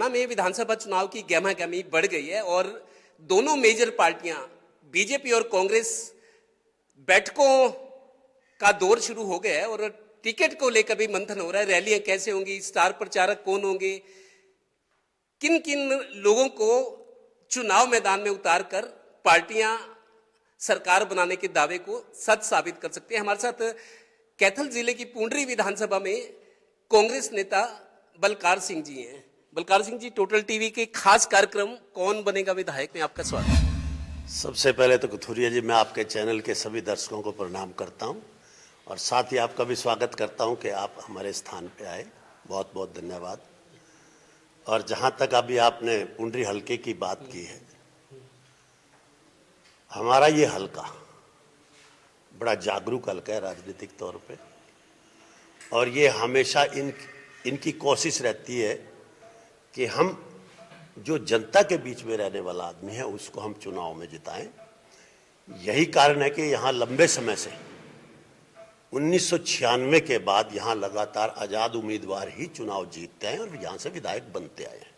हरियाणा में विधानसभा चुनाव की गहमागहमी बढ़ गई है और दोनों मेजर पार्टियां बीजेपी और कांग्रेस बैठकों का दौर शुरू हो गया है और टिकट को लेकर भी मंथन हो रहा है। रैलियां कैसे होंगी, स्टार प्रचारक कौन होंगे, किन किन लोगों को चुनाव मैदान में उतारकर पार्टियां सरकार बनाने के दावे को सच साबित कर सकते हैं। हमारे साथ कैथल जिले की पुंडरी विधानसभा में कांग्रेस नेता बलकार सिंह जी हैं। बलकार सिंह जी, टोटल टीवी के खास कार्यक्रम कौन बनेगा विधायक में आपका स्वागत। सबसे पहले तो कथुरिया जी, मैं आपके चैनल के सभी दर्शकों को प्रणाम करता हूं और साथ ही आपका भी स्वागत करता हूं कि आप हमारे स्थान पे आए। बहुत बहुत धन्यवाद। और जहां तक अभी आपने पुंडरी हलके की बात की है, हमारा ये हलका बड़ा जागरूक हलका है राजनीतिक तौर पे और ये हमेशा इनकी कोशिश रहती है कि हम जो जनता के बीच में रहने वाला आदमी है उसको हम चुनाव में जिताएं। यही कारण है कि यहाँ लंबे समय से 1996 के बाद यहाँ लगातार आज़ाद उम्मीदवार ही चुनाव जीतते हैं और यहाँ से विधायक बनते आए हैं।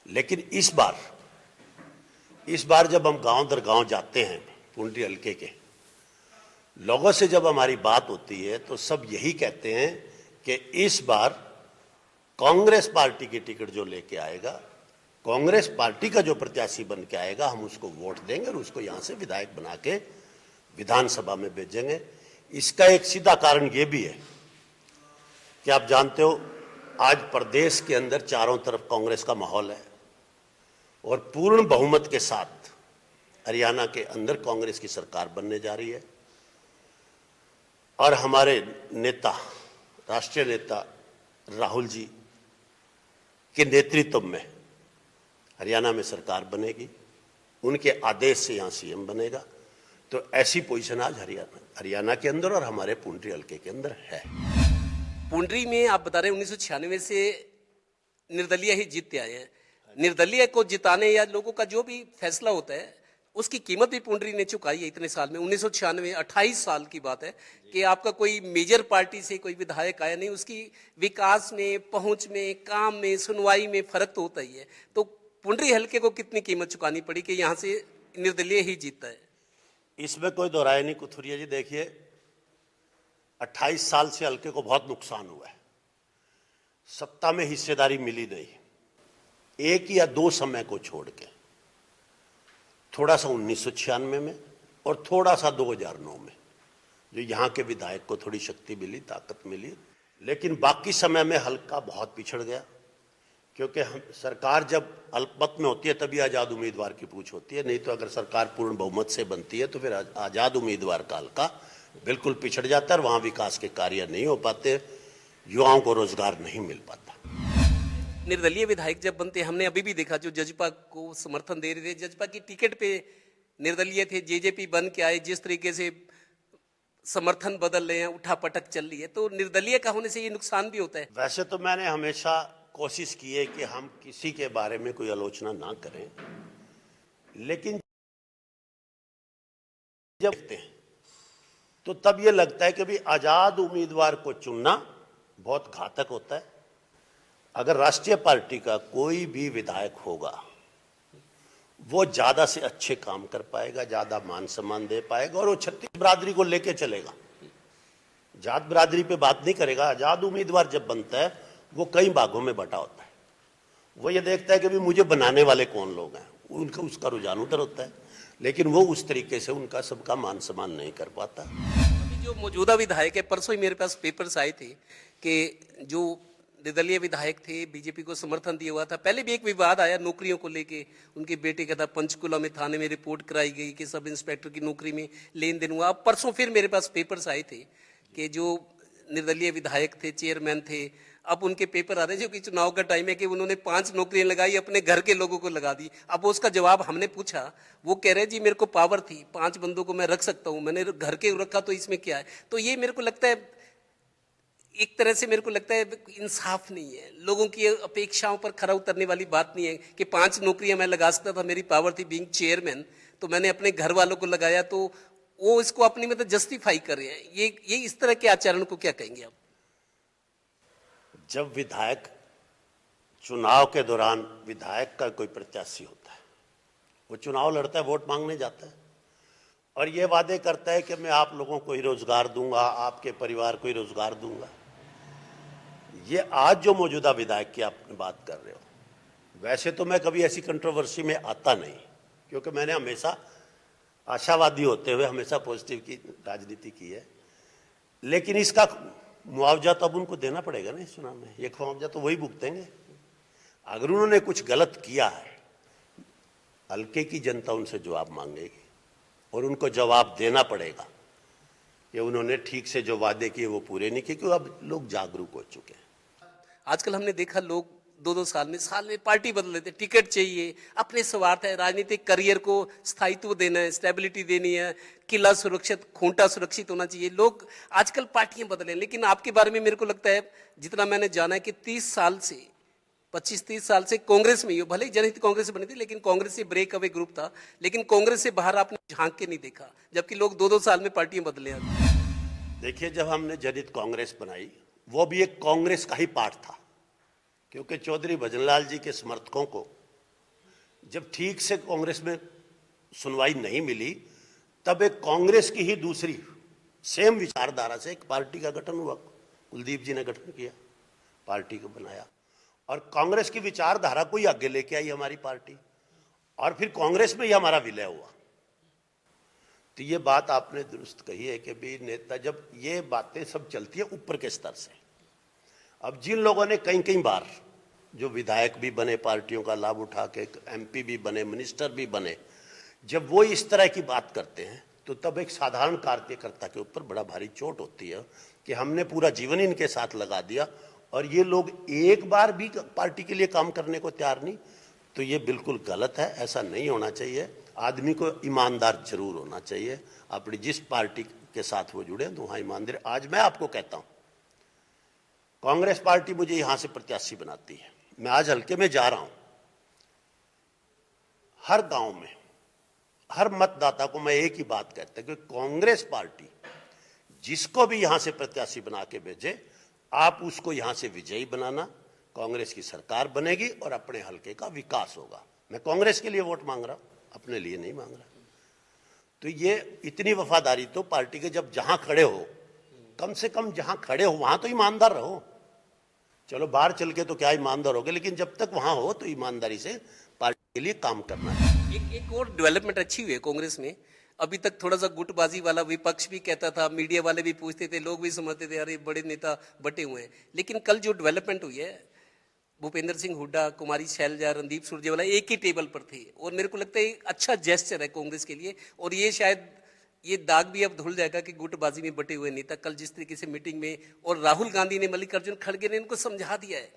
लेकिन इस बार जब हम गांव दर गांव जाते हैं पुंडरी हलके के लोगों से, जब हमारी बात होती है तो सब यही कहते हैं कि इस बार कांग्रेस पार्टी की टिकट जो लेके आएगा, कांग्रेस पार्टी का जो प्रत्याशी बन के आएगा, हम उसको वोट देंगे और उसको यहाँ से विधायक बना के विधानसभा में भेजेंगे। इसका एक सीधा कारण ये भी है कि आप जानते हो आज प्रदेश के अंदर चारों तरफ कांग्रेस का माहौल है और पूर्ण बहुमत के साथ हरियाणा के अंदर कांग्रेस की सरकार बनने जा रही है और हमारे नेता, राष्ट्रीय नेता राहुल जी के नेतृत्व में हरियाणा में सरकार बनेगी। उनके आदेश से यहाँ सीएम बनेगा। तो ऐसी पोजीशन आज हरियाणा के अंदर और हमारे पुंडरी हलके के अंदर है। पुंडरी में आप बता रहे हैं 1996 से निर्दलीय ही जीतते आए हैं। निर्दलीय को जिताने या लोगों का जो भी फैसला होता है उसकी कीमत भी पुंडरी ने चुकाई है इतने साल में। 1996 28 साल की बात है कि आपका कोई मेजर पार्टी से कोई विधायक आया नहीं। उसकी विकास में, पहुंच में, काम में, सुनवाई में फर्क तो होता ही है। तो पुंडरी हलके को कितनी कीमत चुकानी पड़ी कि यहाँ से निर्दलीय ही जीतता है? इसमें कोई दो राय नहीं कुथुरिया जी। देखिए, 28 साल से हलके को बहुत नुकसान हुआ है। सत्ता में हिस्सेदारी मिली नहीं, एक या दो समय को छोड़ के, थोड़ा सा 1996 में और थोड़ा सा 2009 में, जो यहाँ के विधायक को थोड़ी शक्ति मिली, ताकत मिली। लेकिन बाकी समय में हल्का बहुत पिछड़ गया क्योंकि हम सरकार जब अल्पमत में होती है तभी आज़ाद उम्मीदवार की पूछ होती है, नहीं तो अगर सरकार पूर्ण बहुमत से बनती है तो फिर आज़ाद उम्मीदवार का हल्का बिल्कुल पिछड़ जाता है और वहाँ विकास के कार्य नहीं हो पाते, युवाओं को रोजगार नहीं मिल पाता। निर्दलीय विधायक जब बनते, हमने अभी भी देखा जो जजपा को समर्थन दे रहे थे, जजपा की टिकट पे निर्दलीय थे, जेजेपी बन के आए, जिस तरीके से समर्थन बदल रहे हैं, उठापटक चल रही है, तो निर्दलीय का होने से ये नुकसान भी होता है। वैसे तो मैंने हमेशा कोशिश की है कि हम किसी के बारे में कोई आलोचना ना करें, लेकिन जब देखते हैं तो तब ये लगता है कि भी आजाद उम्मीदवार को चुनना बहुत घातक होता है। अगर राष्ट्रीय पार्टी का कोई भी विधायक होगा वो ज्यादा से अच्छे काम कर पाएगा, ज्यादा मान सम्मान दे पाएगा और वो छत्तीस बिरादरी को लेके चलेगा, जात बिरादरी पे बात नहीं करेगा। आजाद उम्मीदवार जब बनता है वो कई भागों में बटा होता है। वो ये देखता है कि भी मुझे बनाने वाले कौन लोग हैं, उनका उसका रुझान उधर होता है, लेकिन वो उस तरीके से उनका सबका मान सम्मान नहीं कर पाता। अभी जो मौजूदा विधायक है, परसों ही मेरे पास पेपर्स आए थे कि जो निर्दलीय विधायक थे, बीजेपी को समर्थन दिया हुआ था। पहले भी एक विवाद आया नौकरियों को लेके, उनके बेटे का था, पंचकुला में थाने में रिपोर्ट कराई गई कि सब इंस्पेक्टर की नौकरी में लेन देन हुआ। अब परसों फिर मेरे पास पेपर्स आए थे कि जो निर्दलीय विधायक थे, चेयरमैन थे, अब उनके पेपर आ रहे जो कि चुनाव का टाइम है कि उन्होंने 5 नौकरियां लगाई, अपने घर के लोगों को लगा दी। अब उसका जवाब हमने पूछा, वो कह रहे जी मेरे को पावर थी, 5 बंदों को मैं रख सकता हूं, मैंने घर के रखा तो इसमें क्या है। तो ये मेरे को लगता है, एक तरह से मेरे को लगता है इंसाफ नहीं है, लोगों की अपेक्षाओं पर खरा उतरने वाली बात नहीं है कि 5 नौकरियां मैं लगा सकता था, मेरी पावर थी बीइंग चेयरमैन, तो मैंने अपने घर वालों को लगाया, तो वो इसको अपनी मतलब जस्टिफाई कर रहे हैं। ये इस तरह के आचरण को क्या कहेंगे आप? जब विधायक चुनाव के दौरान विधायक का कोई प्रत्याशी होता है, वो चुनाव लड़ता है, वोट मांगने जाता है और ये वादे करता है कि मैं आप लोगों को ही रोजगार दूंगा, आपके परिवार को ही रोजगार दूंगा। ये आज जो मौजूदा विधायक की आप बात कर रहे हो, वैसे तो मैं कभी ऐसी कंट्रोवर्सी में आता नहीं, क्योंकि मैंने हमेशा आशावादी होते हुए हमेशा पॉजिटिव की राजनीति की है। लेकिन इसका मुआवजा तो अब उनको देना पड़ेगा ना इस चुनाव में, ये मुआवजा तो वही भुगतेंगे। अगर उन्होंने कुछ गलत किया है, हल्के की जनता उनसे जवाब मांगेगी और उनको जवाब देना पड़ेगा कि उन्होंने ठीक से जो वादे किए वो पूरे नहीं किए, क्योंकि अब लोग जागरूक हो चुके हैं। आजकल हमने देखा लोग 2-2 साल में पार्टी बदल लेते, टिकट चाहिए, अपने स्वार्थ है, राजनीतिक करियर को स्थायित्व देना है, स्टेबिलिटी देनी है, किला सुरक्षित, खूंटा सुरक्षित होना चाहिए। लोग आजकल पार्टियां बदले, लेकिन आपके बारे में मेरे को लगता है, जितना मैंने जाना है कि 30 साल से 25-30 साल से कांग्रेस में ही हो, भले ही जनहित कांग्रेस बनी थी, लेकिन कांग्रेस से ब्रेक अवे ग्रुप था, लेकिन कांग्रेस से बाहर आपने झांक के नहीं देखा, जबकि लोग 2-2 साल में पार्टियां बदले। देखिए, जब हमने जनहित कांग्रेस बनाई, वो भी एक कांग्रेस का ही पार्ट था, क्योंकि चौधरी भजनलाल जी के समर्थकों को जब ठीक से कांग्रेस में सुनवाई नहीं मिली, तब एक कांग्रेस की ही दूसरी सेम विचारधारा से एक पार्टी का गठन हुआ। कुलदीप जी ने गठन किया, पार्टी को बनाया और कांग्रेस की विचारधारा को ही आगे लेके आई हमारी पार्टी, और फिर कांग्रेस में ही हमारा विलय हुआ। तो ये बात आपने दुरुस्त कही है कि भी नेता, जब ये बातें सब चलती है ऊपर के स्तर से, अब जिन लोगों ने कई कई बार जो विधायक भी बने, पार्टियों का लाभ उठा के एमपी भी बने, मिनिस्टर भी बने, जब वो इस तरह की बात करते हैं तो तब एक साधारण कार्यकर्ता के ऊपर बड़ा भारी चोट होती है कि हमने पूरा जीवन इनके साथ लगा दिया और ये लोग एक बार भी पार्टी के लिए काम करने को तैयार नहीं। तो ये बिल्कुल गलत है, ऐसा नहीं होना चाहिए। आदमी को ईमानदार जरूर होना चाहिए, अपनी जिस पार्टी के साथ वो जुड़े तो वहाँ ईमानदार। आज मैं आपको कहता हूँ, कांग्रेस पार्टी मुझे यहां से प्रत्याशी बनाती है, मैं आज हल्के में जा रहा हूं, हर गांव में हर मतदाता को मैं एक ही बात कहता हूं कि कांग्रेस पार्टी जिसको भी यहां से प्रत्याशी बना के भेजे, आप उसको यहां से विजयी बनाना, कांग्रेस की सरकार बनेगी और अपने हल्के का विकास होगा। मैं कांग्रेस के लिए वोट मांग रहा हूं, अपने लिए नहीं मांग रहा। तो ये इतनी वफादारी तो पार्टी के, जब जहां खड़े हो, कम से कम जहां खड़े हो वहां तो ईमानदार रहो। चलो बाहर चल के तो क्या ईमानदार होगे, लेकिन जब तक वहां हो तो ईमानदारी से पार्टी के लिए काम करना है। एक और डेवलपमेंट अच्छी हुई है कांग्रेस में। अभी तक थोड़ा सा गुटबाजी वाला विपक्ष भी कहता था, मीडिया वाले भी पूछते थे, लोग भी समझते थे अरे बड़े नेता बटे हुए हैं। लेकिन कल जो डेवलपमेंट हुई है, भूपेंद्र सिंह हुड्डा, कुमारी शैलजा, रणदीप सुरजेवाला एक ही टेबल पर थे, और मेरे को लगता है एक अच्छा जेस्चर है कांग्रेस के लिए। और ये शायद ये दाग भी अब धुल जाएगा कि गुटबाजी में बटे हुए नेता, कल जिस तरीके से मीटिंग में, और राहुल गांधी ने, मल्लिकार्जुन खड़गे ने इनको समझा दिया है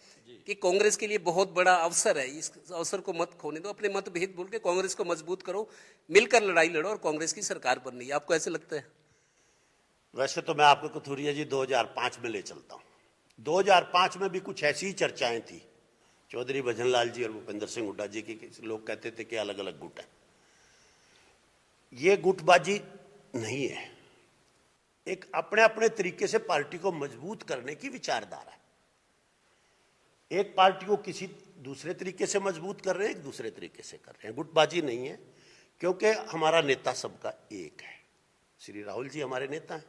कि कांग्रेस के लिए बहुत बड़ा अवसर है, इस अवसर को मत खोने दो, अपने मतभेद भूल के कांग्रेस को मजबूत करो, मिलकर लड़ाई लड़ो और कांग्रेस की सरकार बननी है। आपको ऐसे लगता है? वैसे तो मैं आपको कथूरिया जी 2005 में ले चलता हूं। 2005 में भी कुछ ऐसी ही चर्चाएं थी, चौधरी भजनलाल जी और भूपेंद्र सिंह हुड्डा जी की। लोग कहते थे कि अलग अलग गुट है। ये गुटबाजी नहीं है, एक अपने अपने तरीके से पार्टी को मजबूत करने की विचारधारा है। एक पार्टी को किसी दूसरे तरीके से मजबूत कर रहे हैं, एक दूसरे तरीके से कर रहे हैं। गुटबाजी नहीं है, क्योंकि हमारा नेता सबका एक है। श्री राहुल जी हमारे नेता हैं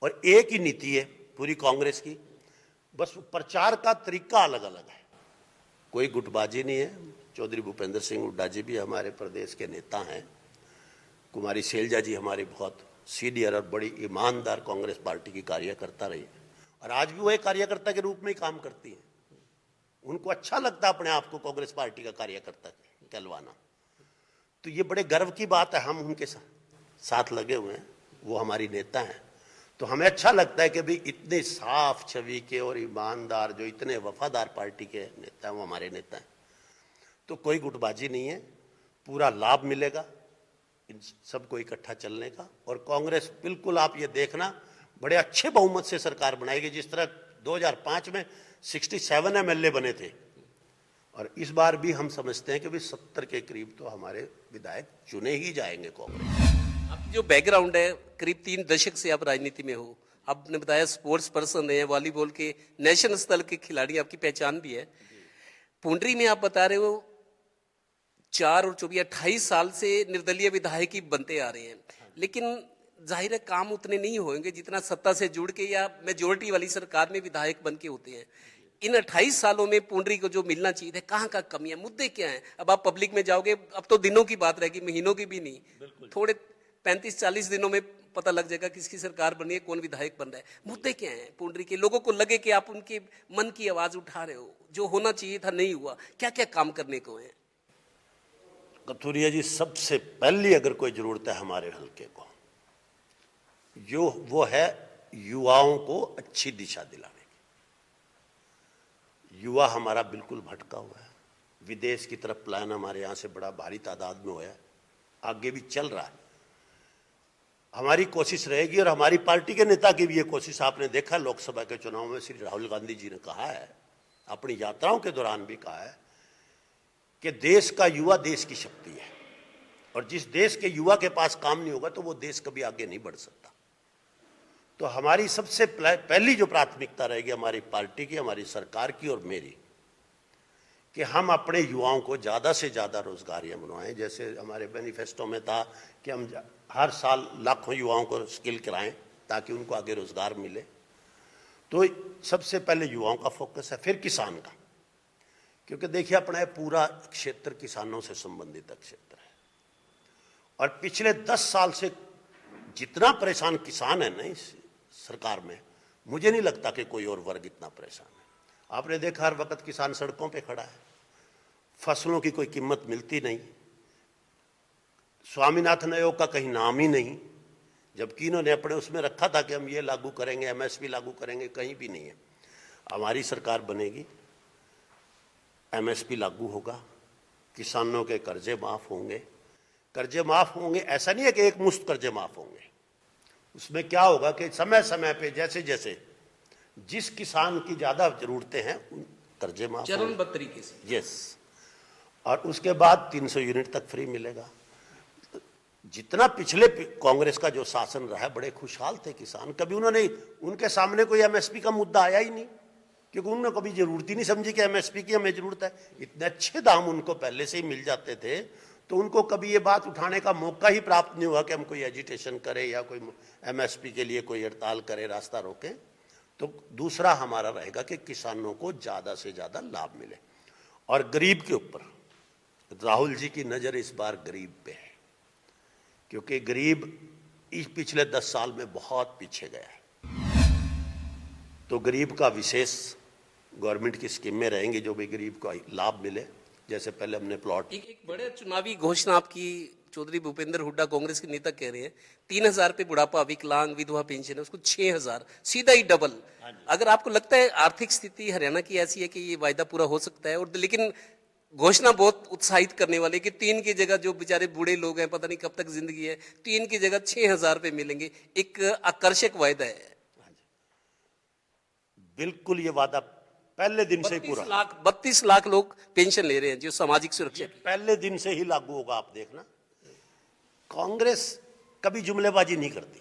और एक ही नीति है पूरी कांग्रेस की, बस प्रचार का तरीका अलग अलग है, कोई गुटबाजी नहीं है। चौधरी भूपेंद्र सिंह हुड्डा जी भी हमारे प्रदेश के नेता हैं, कुमारी शैलजा जी हमारी बहुत सीनियर और बड़ी ईमानदार कांग्रेस पार्टी की कार्यकर्ता रही है और आज भी वो एक कार्यकर्ता के रूप में ही काम करती हैं। उनको अच्छा लगता है अपने आप को कांग्रेस पार्टी का कार्यकर्ता कहलवाना। तो ये बड़े गर्व की बात है, हम उनके साथ लगे हुए हैं, वो हमारी नेता हैं। तो हमें अच्छा लगता है कि भाई इतने साफ छवि के और ईमानदार, जो इतने वफादार पार्टी के नेता हैं, वो हमारे नेता हैं। तो कोई गुटबाजी नहीं है, पूरा लाभ मिलेगा इन सबको इकट्ठा चलने का। और कांग्रेस बिल्कुल, आप ये देखना, बड़े अच्छे बहुमत से सरकार बनाएगी। जिस तरह 2005 में 67 एमएलए बने थे, और इस बार भी हम समझते हैं कि भी 70 के करीब तो हमारे विधायक चुने ही जाएंगे कांग्रेस। आपकी जो बैकग्राउंड है, करीब 3 दशक से आप राजनीति में हो, आपने बताया स्पोर्ट्स पर्सन है, वॉलीबॉल के नेशनल स्तर के खिलाड़ी, आपकी पहचान भी है। पुंडरी में आप बता रहे हो 4 और 24 28 साल से निर्दलीय विधायक ही बनते आ रहे हैं, लेकिन जाहिर है काम उतने नहीं होंगे जितना सत्ता से जुड़ के या मेजोरिटी वाली सरकार में विधायक बन के होते हैं। इन 28 सालों में पुंडरी को जो मिलना चाहिए था, कहाँ का कमी है, मुद्दे क्या हैं? अब आप पब्लिक में जाओगे, अब तो दिनों की बात रहेगी, महीनों की भी नहीं, थोड़े 35-40 दिनों में पता लग जाएगा किसकी सरकार बनी है, कौन विधायक बन रहा है। मुद्दे क्या हैं पुंडरी के? लोगों को लगे कि आप उनके मन की आवाज उठा रहे हो, जो होना चाहिए था नहीं हुआ। क्या क्या काम करने को है? कथुरिया जी, सबसे पहली अगर कोई जरूरत है हमारे हल्के को, जो वो है युवाओं को अच्छी दिशा दिलाने की। युवा हमारा बिल्कुल भटका हुआ है, विदेश की तरफ प्लान हमारे यहां से बड़ा भारी तादाद में हुआ है, आगे भी चल रहा है। हमारी कोशिश रहेगी और हमारी पार्टी के नेता की भी ये कोशिश, आपने देखा लोकसभा के चुनाव में श्री राहुल गांधी जी ने कहा है, अपनी यात्राओं के दौरान भी कहा है कि देश का युवा देश की शक्ति है, और जिस देश के युवा के पास काम नहीं होगा तो वो देश कभी आगे नहीं बढ़ सकता। तो हमारी सबसे पहली जो प्राथमिकता रहेगी हमारी पार्टी की, हमारी सरकार की और मेरी, कि हम अपने युवाओं को ज़्यादा से ज़्यादा रोजगारियां बनवाएं। जैसे हमारे मैनिफेस्टो में था कि हम हर साल लाखों युवाओं को स्किल कराएं ताकि उनको आगे रोजगार मिले। तो सबसे पहले युवाओं का फोकस है, फिर किसान का, क्योंकि देखिए अपना ये पूरा क्षेत्र किसानों से संबंधित क्षेत्र है, और पिछले 10 साल से जितना परेशान किसान है ना इस सरकार में, मुझे नहीं लगता कि कोई और वर्ग इतना परेशान है। आपने देखा हर वक्त किसान सड़कों पे खड़ा है, फसलों की कोई कीमत मिलती नहीं, स्वामीनाथन आयोग का कहीं नाम ही नहीं, जबकि इन्होंने अपने उसमें रखा था कि हम ये लागू करेंगे, एमएसपी लागू करेंगे, कहीं भी नहीं है। हमारी सरकार बनेगी, एमएसपी लागू होगा, किसानों के कर्जे माफ होंगे। कर्जे माफ होंगे ऐसा नहीं है कि एक मुश्त कर्जे माफ होंगे, उसमें क्या होगा कि समय समय पे जैसे जैसे जिस किसान की ज्यादा जरूरतें हैं उन कर्जे माफ चरणबद्ध तरीके से। यस, और उसके बाद 300 यूनिट तक फ्री मिलेगा। जितना पिछले कांग्रेस का जो शासन रहा है, बड़े खुशहाल थे किसान, कभी उन्होंने, उनके सामने कोई एमएसपी का मुद्दा आया ही नहीं, क्योंकि उन्होंने कभी जरूरत ही नहीं समझी कि एमएसपी की हमें जरूरत है। इतने अच्छे दाम उनको पहले से ही मिल जाते थे, तो उनको कभी ये बात उठाने का मौका ही प्राप्त नहीं हुआ कि हम कोई एजिटेशन करें या कोई एमएसपी के लिए कोई हड़ताल करे, रास्ता रोकें। तो दूसरा हमारा रहेगा कि किसानों को ज्यादा से ज्यादा लाभ मिले, और गरीब के ऊपर राहुल जी की नजर इस बार गरीब पे है, क्योंकि गरीब इस पिछले 10 साल में बहुत पीछे गया है। तो गरीब का विशेष गवर्नमेंट की स्कीमें रहेंगी जो भी गरीब को लाभ मिले। जैसे पहले हमने प्लॉट, एक बड़े चुनावी घोषणा आपकी चौधरी भूपेंद्र हुड्डा कांग्रेस के नेता कह रहे हैं 3000 पे बुढ़ापा, विकलांग, विधवा पेंशन है, उसको 6000, सीधा ही डबल। अगर आपको लगता है आर्थिक स्थिति हरियाणा की ऐसी है कि ये वायदा पूरा हो सकता है, और लेकिन घोषणा बहुत उत्साहित करने वाले कि 3 की जगह, जो बेचारे बूढ़े लोग हैं पता नहीं कब तक जिंदगी है, 3 की जगह 6000 पे मिलेंगे, एक आकर्षक वायदा है। बिल्कुल ये वादा पहले दिन से ही पूरा, 32 लाख लोग पेंशन ले रहे हैं जो सामाजिक सुरक्षा, पहले दिन से ही लागू होगा। आप देखना, कांग्रेस कभी जुमलेबाजी नहीं करती।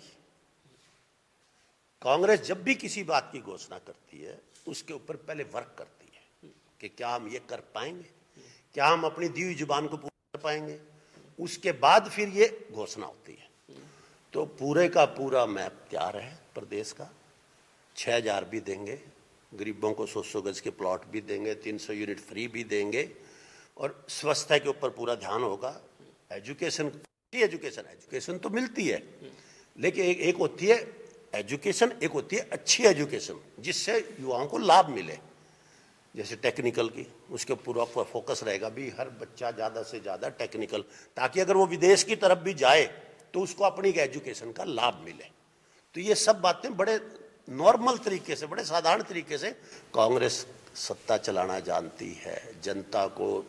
कांग्रेस जब भी किसी बात की घोषणा करती है उसके ऊपर पहले वर्क करती है कि क्या हम ये कर पाएंगे, क्या हम अपनी दी हुई जुबान को पूरा कर पाएंगे, उसके बाद फिर ये घोषणा होती है। तो पूरे का पूरा मैप तैयार है प्रदेश का। 6000 भी देंगे, गरीबों को 100 गज के प्लॉट भी देंगे, 300 यूनिट फ्री भी देंगे, और स्वास्थ्य के ऊपर पूरा ध्यान होगा। एजुकेशन तो मिलती है, लेकिन एक होती है एजुकेशन, एक होती है अच्छी एजुकेशन जिससे युवाओं को लाभ मिले। जैसे टेक्निकल की, उसके पूरा फोकस रहेगा भी हर बच्चा ज़्यादा से ज़्यादा टेक्निकल, ताकि अगर वो विदेश की तरफ भी जाए तो उसको अपनी एजुकेशन का लाभ मिले। तो ये सब बातें बड़े नॉर्मल तरीके से, बड़े साधारण तरीके से कांग्रेस सत्ता चलाना जानती है, जनता को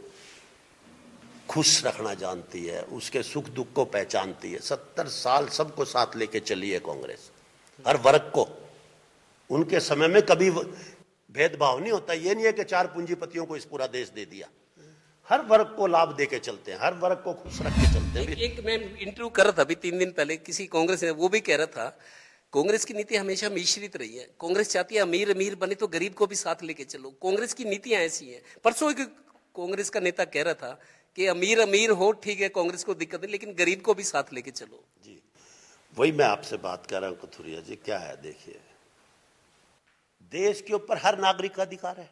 खुश रखना जानती है, उसके सुख दुख को पहचानती है। 70 साल सबको साथ लेके चली है कांग्रेस, हर वर्ग को। उनके समय में कभी भेदभाव नहीं होता, ये नहीं है कि 4 पूंजीपतियों को इस पूरा देश दे दिया, हर वर्ग को लाभ देके चलते हैं, हर वर्ग को खुश रख के चलते हैं। एक मैं इंटरव्यू कर रहा था अभी 3 दिन पहले, किसी कांग्रेस ने, वो भी कह रहा था कांग्रेस की नीति हमेशा मिश्रित रही है। कांग्रेस चाहती है अमीर अमीर बने तो गरीब को भी साथ लेके चलो। कांग्रेस की नीतियां ऐसी हैं। परसों एक कांग्रेस का नेता कह रहा था कि अमीर अमीर हो ठीक है, कांग्रेस को दिक्कत नहीं, लेकिन गरीब को भी साथ लेके चलो। जी, वही मैं आपसे बात कर रहा हूं कथुरिया जी। क्या है, देखिए, देश के ऊपर हर नागरिक का अधिकार है।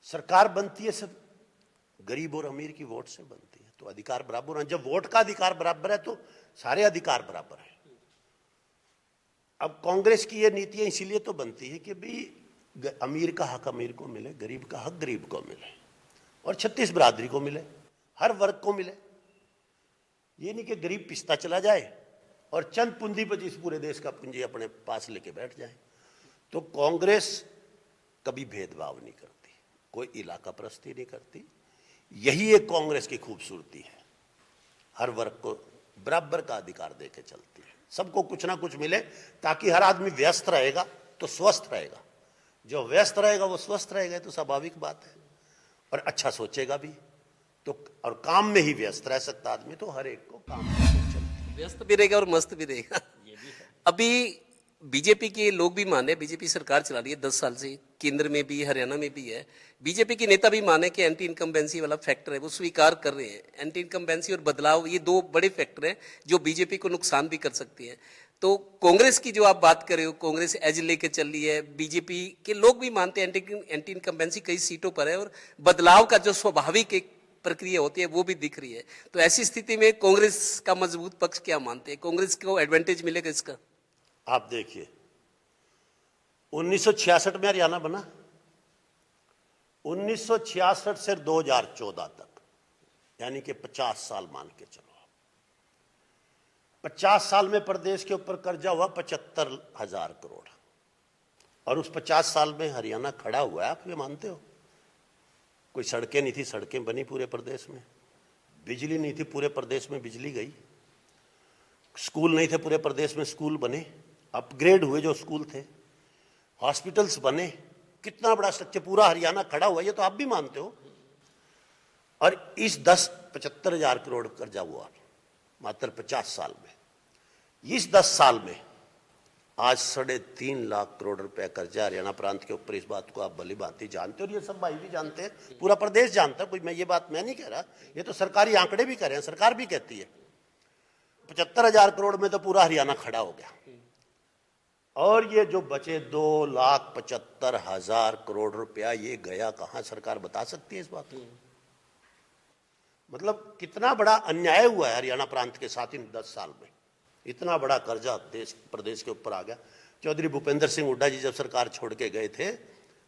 सरकार बनती है सब गरीब और अमीर की वोट से बनती है, तो अधिकार बराबर है। जब वोट का अधिकार बराबर है तो सारे अधिकार बराबर है। अब कांग्रेस की ये नीतियां इसीलिए तो बनती है कि भाई अमीर का हक अमीर को मिले, गरीब का हक गरीब को मिले, और 36 बिरादरी को मिले, हर वर्ग को मिले। ये नहीं कि गरीब पिसता चला जाए और चंद पूंजीपति इस पूरे देश का पूंजी अपने पास लेके बैठ जाए। तो कांग्रेस कभी भेदभाव नहीं करती, कोई इलाका परस्ती नहीं करती। यही एक कांग्रेस की खूबसूरती है, हर वर्ग को बराबर का अधिकार देके चलती है, सबको कुछ ना कुछ मिले, ताकि हर आदमी व्यस्त रहेगा तो स्वस्थ रहेगा। जो व्यस्त रहेगा वो स्वस्थ रहेगा, तो स्वाभाविक बात है, और अच्छा सोचेगा भी तो, और काम में ही व्यस्त रह सकता आदमी, तो हर एक को काम करके चलती है। व्यस्त भी रहेगा और मस्त भी रहेगा। अभी बीजेपी के लोग भी माने, बीजेपी सरकार चला रही है 10 साल से, केंद्र में भी हरियाणा में भी है। बीजेपी के नेता भी माने कि एंटी इनकम्बेंसी वाला फैक्टर है, वो स्वीकार कर रहे हैं। एंटी इनकम्बेंसी और बदलाव, ये दो बड़े फैक्टर हैं जो बीजेपी को नुकसान भी कर सकती हैं। तो कांग्रेस की जो आप बात कर रहे हो, कांग्रेस एज लेके चल रही है, बीजेपी के लोग भी मानते हैं एंटी इनकम्बेंसी कई सीटों पर है, और बदलाव का जो स्वाभाविक एक प्रक्रिया होती है वो भी दिख रही है। तो ऐसी स्थिति में कांग्रेस का मजबूत पक्ष क्या मानते हैं? कांग्रेस को एडवांटेज मिलेगा इसका? आप देखिए, 1966 में हरियाणा बना, 1966 से 2014 तक, यानी कि 50 साल मान के चलो। 50 साल में प्रदेश के ऊपर कर्जा हुआ 75,000 करोड़, और उस 50 साल में हरियाणा खड़ा हुआ है, आप ये मानते हो? कोई सड़कें नहीं थी, सड़कें बनी पूरे प्रदेश में। बिजली नहीं थी, पूरे प्रदेश में बिजली गई। स्कूल नहीं थे, पूरे प्रदेश में स्कूल बने, अपग्रेड हुए जो स्कूल थे। हॉस्पिटल्स बने, कितना बड़ा स्ट्रक्चर, पूरा हरियाणा खड़ा हुआ, ये तो आप भी मानते हो। और इस 75,000 करोड़ कर्जा हुआ मात्र 50 साल में। इस 10 साल में आज 3.5 लाख करोड़ रुपए कर्जा हरियाणा प्रांत के ऊपर। इस बात को आप भली भांति जानते हो, और ये सब भाई भी जानते हैं, पूरा प्रदेश जानता है। कोई मैं ये बात मैं नहीं कह रहा, ये तो सरकारी आंकड़े भी कह रहे हैं, सरकार भी कहती है। 75,000 करोड़ में तो पूरा हरियाणा खड़ा हो गया, और ये जो बचे 2,75,000 करोड़ रुपया, ये गया कहां? सरकार बता सकती है इस बात को? मतलब कितना बड़ा अन्याय हुआ है हरियाणा प्रांत के साथ इन 10 साल में। इतना बड़ा कर्जा देश प्रदेश के ऊपर आ गया। चौधरी भूपेंद्र सिंह हुड्डा जी जब सरकार छोड़ के गए थे,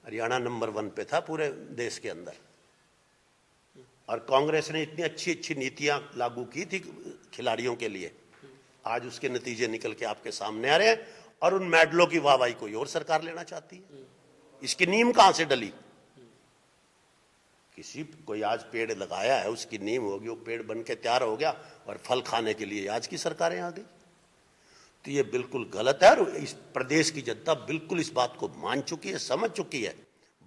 हरियाणा नंबर 1 पे था पूरे देश के अंदर, और कांग्रेस ने इतनी अच्छी अच्छी नीतियां लागू की थी खिलाड़ियों के लिए। आज उसके नतीजे निकल के आपके सामने आ रहे हैं, और उन मेडलों की वाहवाही कोई और सरकार लेना चाहती है। इसकी नींव कहां से डली? किसी कोई आज पेड़ लगाया है, उसकी नींव होगी, वो पेड़ बन के तैयार हो गया, और फल खाने के लिए आज की सरकारें आ गई। तो ये बिल्कुल गलत है, और इस प्रदेश की जनता बिल्कुल इस बात को मान चुकी है, समझ चुकी है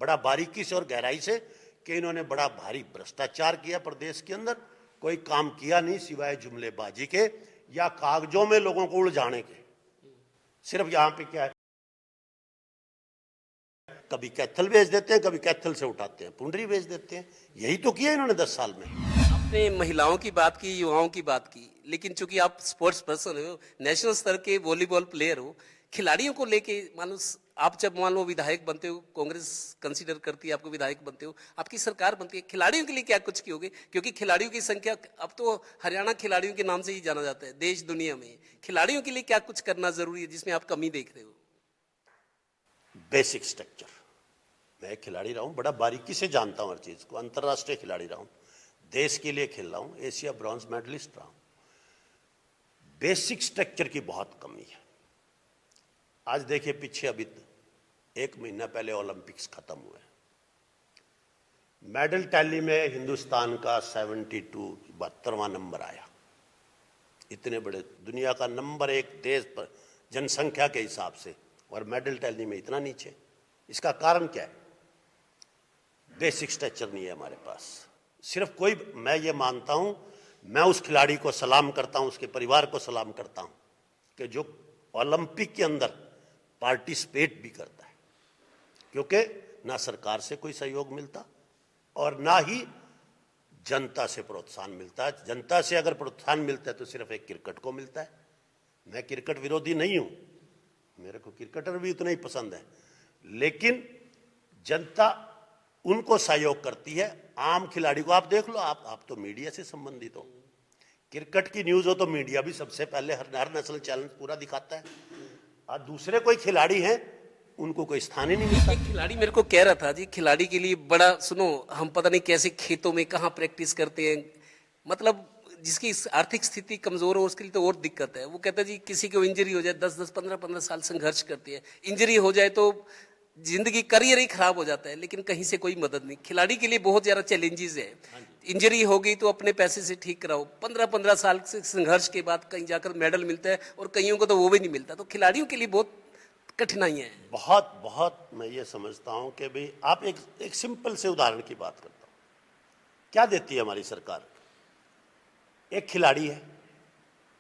बड़ा बारीकी से और गहराई से, कि इन्होंने बड़ा भारी भ्रष्टाचार किया प्रदेश के अंदर। कोई काम किया नहीं सिवाय जुमलेबाजी के या कागजों में लोगों को उलझाने के। सिर्फ यहां पे क्या है, कभी कैथल बेच देते हैं, कभी कैथल से उठाते हैं पुंडरी बेच देते हैं। यही तो किया इन्होंने 10 साल में। आपने महिलाओं की बात की, युवाओं की बात की, लेकिन चूंकि आप स्पोर्ट्स पर्सन हो, नेशनल स्तर के वॉलीबॉल प्लेयर हो, खिलाड़ियों को लेके मानो आप जब मान लो विधायक बनते हो, कांग्रेस कंसीडर करती है आपको, विधायक बनते हो, आपकी सरकार बनती है, खिलाड़ियों के लिए क्या कुछ कियोगे? क्योंकि खिलाड़ियों की संख्या, अब तो हरियाणा खिलाड़ियों के नाम से ही जाना जाता है देश दुनिया में। खिलाड़ियों के लिए क्या कुछ करना जरूरी है जिसमें आप कमी देख रहे हो? Basic structure. मैं खिलाड़ी रहा हूं, बड़ा बारीकी से जानता हूं हर चीज को। अंतर्राष्ट्रीय खिलाड़ी रहा हूं, देश के लिए खेल रहा हूं, एशिया ब्रॉन्ज मेडलिस्ट रहा हूं। बेसिक स्ट्रक्चर की बहुत कमी है। आज देखिए, पीछे अभी 1 महीना पहले ओलंपिक्स खत्म हुए, मेडल टैली में हिंदुस्तान का 72वां नंबर आया। इतने बड़े दुनिया का नंबर 1 देश पर जनसंख्या के हिसाब से, और मेडल टैली में इतना नीचे। इसका कारण क्या है? बेसिक स्ट्रक्चर नहीं है हमारे पास। सिर्फ कोई, मैं ये मानता हूं, मैं उस खिलाड़ी को सलाम करता हूं, उसके परिवार को सलाम करता हूं, कि जो ओलंपिक के अंदर पार्टिसिपेट भी करता है, क्योंकि ना सरकार से कोई सहयोग मिलता और ना ही जनता से प्रोत्साहन मिलता है। जनता से अगर प्रोत्साहन मिलता है तो सिर्फ एक क्रिकेट को मिलता है। मैं क्रिकेट विरोधी नहीं हूं, मेरे को क्रिकेटर भी उतना ही पसंद है, लेकिन जनता उनको सहयोग करती है। आम खिलाड़ी को आप देख लो, आप तो मीडिया से संबंधित हो, क्रिकेट की न्यूज हो तो मीडिया भी सबसे पहले हर नेशनल चैनल पूरा दिखाता है, और दूसरे कोई खिलाड़ी हैं उनको कोई स्थान ही नहीं मिलता। एक खिलाड़ी मेरे को कह रहा था जी, खिलाड़ी के लिए बड़ा सुनो, हम पता नहीं कैसे खेतों में कहाँ प्रैक्टिस करते हैं, मतलब जिसकी आर्थिक स्थिति कमजोर हो उसके लिए तो और दिक्कत है। वो कहता है जी किसी को इंजरी हो जाए 10-10 15-15 साल संघर्ष करती है, इंजरी हो जाए तो जिंदगी करियर ही खराब हो जाता है, लेकिन कहीं से कोई मदद नहीं। खिलाड़ी के लिए बहुत ज्यादा चैलेंजेस है। इंजरी हो गई तो अपने पैसे से ठीक कराओ, 15-15 साल से संघर्ष के बाद कहीं जाकर मेडल मिलता है और कईयों को तो वो भी नहीं मिलता। तो खिलाड़ियों के लिए बहुत कठिनाइयां हैं। बहुत बहुत मैं ये समझता हूं कि भाई आप एक सिंपल से उदाहरण की बात करता हूं, क्या देती है हमारी सरकार। एक खिलाड़ी है,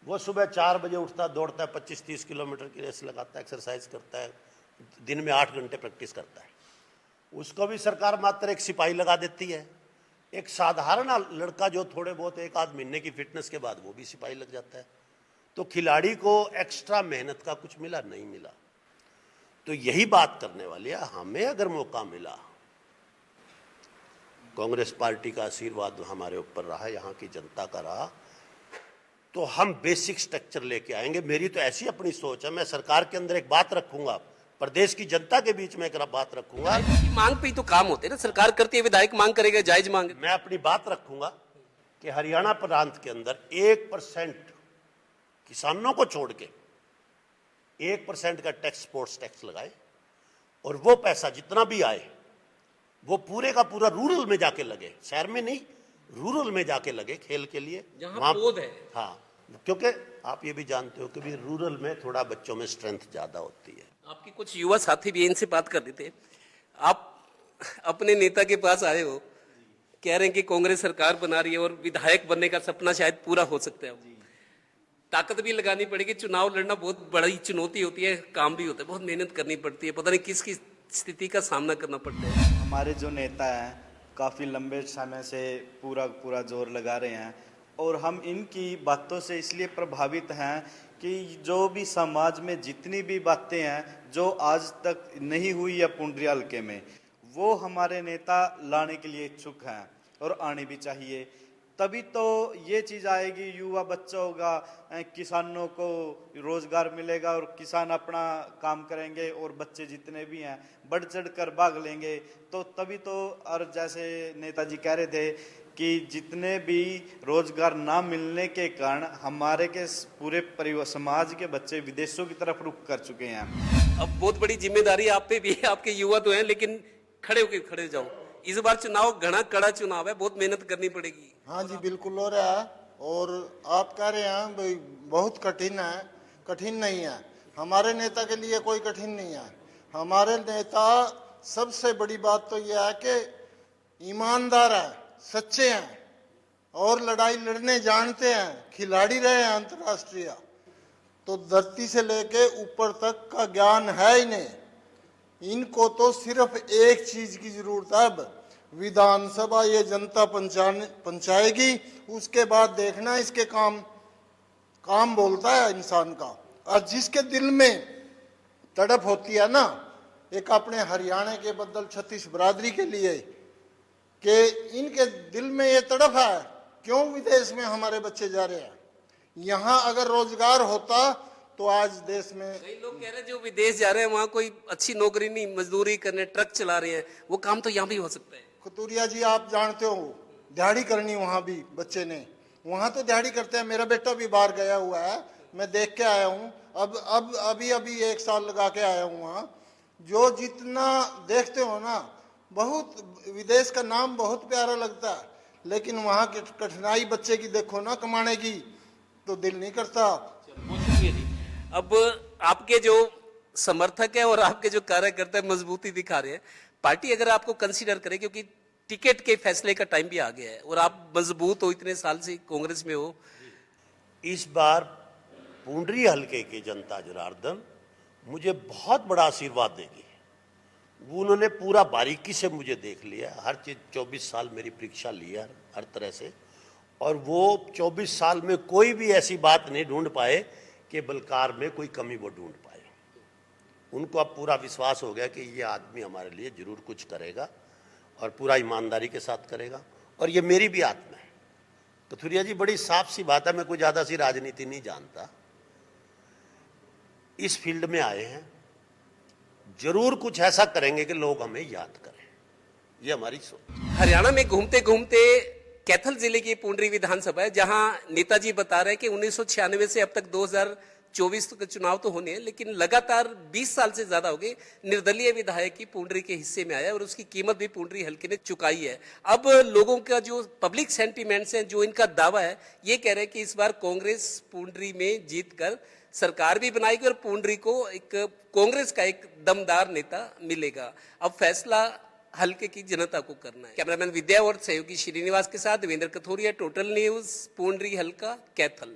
वो सुबह 4 बजे उठता, दौड़ता है, 25-30 किलोमीटर की रेस लगाता है, एक्सरसाइज करता है, दिन में 8 घंटे प्रैक्टिस करता है। उसको भी सरकार मात्र एक सिपाही लगा देती है। एक साधारण लड़का जो थोड़े बहुत 1-8 महीने की फिटनेस के बाद वो भी सिपाही लग जाता है। तो खिलाड़ी को एक्स्ट्रा मेहनत का कुछ मिला नहीं मिला। तो यही बात करने वाली है, हमें अगर मौका मिला, कांग्रेस पार्टी का आशीर्वाद हमारे ऊपर रहा, यहाँ की जनता का रहा, तो हम बेसिक स्ट्रक्चर लेके आएंगे। मेरी तो ऐसी अपनी सोच है, मैं सरकार के अंदर एक बात रखूंगा, प्रदेश की जनता के बीच में एक बात रखूंगा। मांग पे ही तो काम होते हैं ना, सरकार करती है, विधायक मांग करेगा, जायज मांग। मैं अपनी बात रखूंगा कि हरियाणा प्रांत के अंदर 1% किसानों को छोड़ के 1% का टैक्स, स्पोर्ट्स टैक्स लगाए, और वो पैसा जितना भी आए वो पूरे का पूरा रूरल में जाके लगे, शहर में नहीं, रूरल में जाके लगे खेल के लिए, जहां पौध है। हाँ, क्योंकि आप ये भी जानते हो कि भी रूरल में थोड़ा बच्चों में स्ट्रेंथ ज्यादा होती है। आपके कुछ युवा साथी भी इनसे बात कर रहे थे, आप अपने नेता के पास आए हो, कह रहे हैं कि कांग्रेस सरकार बना रही है और विधायक बनने का सपना शायद पूरा हो सकता है। ताकत भी लगानी पड़ेगी, चुनाव लड़ना बहुत बड़ी चुनौती होती है, काम भी होता है, बहुत मेहनत करनी पड़ती है, पता नहीं किस किस स्थिति का सामना करना पड़ता है। हमारे जो नेता हैं काफ़ी लंबे समय से पूरा जोर लगा रहे हैं, और हम इनकी बातों से इसलिए प्रभावित हैं कि जो भी समाज में जितनी भी बातें हैं जो आज तक नहीं हुई है पुंडरी हल्के में, वो हमारे नेता लाने के लिए इच्छुक हैं और आने भी चाहिए। तभी तो ये चीज़ आएगी, युवा बच्चा होगा, किसानों को रोजगार मिलेगा और किसान अपना काम करेंगे, और बच्चे जितने भी हैं बढ़ चढ़ कर भाग लेंगे। तो तभी तो, और जैसे नेताजी कह रहे थे कि जितने भी रोजगार ना मिलने के कारण हमारे के पूरे परिवार समाज के बच्चे विदेशों की तरफ रुख कर चुके हैं। अब बहुत बड़ी जिम्मेदारी आप पे भी है, आपके युवा तो हैं, लेकिन खड़े होके खड़े जाओ। इस बार चुनाव घना कड़ा चुनाव है, बहुत मेहनत करनी पड़ेगी। हाँ जी, बिल्कुल हो रहा है, और आप कह रहे हैं भाई बहुत कठिन है, कठिन नहीं है। हमारे नेता के लिए कोई कठिन नहीं है। हमारे नेता, सबसे बड़ी बात तो यह है कि ईमानदार है, सच्चे हैं और लड़ाई लड़ने जानते हैं, खिलाड़ी रहे हैं अंतर्राष्ट्रीय, तो धरती से लेके ऊपर तक का ज्ञान है इन्हें। इनको तो सिर्फ एक चीज की जरूरत है, अब विधानसभा ये जनता पंचाएगी, उसके बाद देखना इसके काम बोलता है इंसान का। और जिसके दिल में तड़प होती है ना, एक अपने हरियाणा के बदल छत्तीस बरादरी के लिए, कि इनके दिल में ये तड़प है, क्यों विदेश में हमारे बच्चे जा रहे हैं। यहाँ अगर रोजगार होता तो आज देश में, कई लोग कह रहे हैं जो विदेश जा रहे हैं वहां कोई अच्छी नौकरी नहीं, मजदूरी करने, ट्रक चला रहे हैं, वो काम तो यहाँ भी हो सकता है। खतूरिया जी आप जानते हो, दिहाड़ी करनी वहाँ भी बच्चे ने, वहाँ तो दिहाड़ी करते हैं। मेरा बेटा भी बाहर गया हुआ है, मैं देख के आया हूँ, अब अभी 1 साल लगा के आया हूँ वहाँ। जो जितना देखते हो ना, बहुत विदेश का नाम बहुत प्यारा लगता है, लेकिन वहाँ की कठिनाई बच्चे की देखो ना, कमाने की, तो दिल नहीं करता। अब आपके जो समर्थक है और आपके जो कार्यकर्ता है मजबूती दिखा रहे हैं, पार्टी अगर आपको कंसीडर करे, क्योंकि टिकट के फैसले का टाइम भी आ गया है और आप मजबूत हो, इतने साल से कांग्रेस में हो। इस बार पूंडरी हलके की जनता जनार्दन मुझे बहुत बड़ा आशीर्वाद देगी। उन्होंने पूरा बारीकी से मुझे देख लिया, हर चीज 24 साल मेरी परीक्षा ली है हर तरह से, और वो 24 साल में कोई भी ऐसी बात नहीं ढूंढ पाए कि बलकार में कोई कमी वो ढूंढ पाए। उनको अब पूरा विश्वास हो गया कि ये आदमी हमारे लिए जरूर कुछ करेगा और पूरा ईमानदारी के साथ करेगा, और ये मेरी भी आत्मा है। कथुरिया जी, बड़ी साफ सी बात है, मैं कोई ज्यादा सी राजनीति नहीं जानता, इस फील्ड में आए हैं, जरूर कुछ ऐसा करेंगे कि लोग हमें याद करें, ये हमारी सोच। हरियाणा में घूमते घूमते कैथल जिले की पूंडरी विधानसभा है, जहां नेताजी बता रहे हैं कि 1996 से अब तक 2024 के चुनाव तो होने हैं, लेकिन लगातार 20 साल से ज्यादा हो गए निर्दलीय विधायक की पूंडरी के हिस्से में आया और उसकी कीमत भी पूंडरी हल्के ने चुकाई है। अब लोगों का जो पब्लिक सेंटीमेंट्स हैं, जो इनका दावा है, ये कह रहे हैं कि इस बार कांग्रेस पूंडरी में जीतकर सरकार भी बनाएगी और पूंडरी को एक कांग्रेस का एक दमदार नेता मिलेगा। अब फैसला हल्के की जनता को करना है। कैमरामैन विद्या और सहयोगी श्रीनिवास के साथ देवेंद्र कथोरिया, टोटल न्यूज, पूंडरी हल्का, कैथल।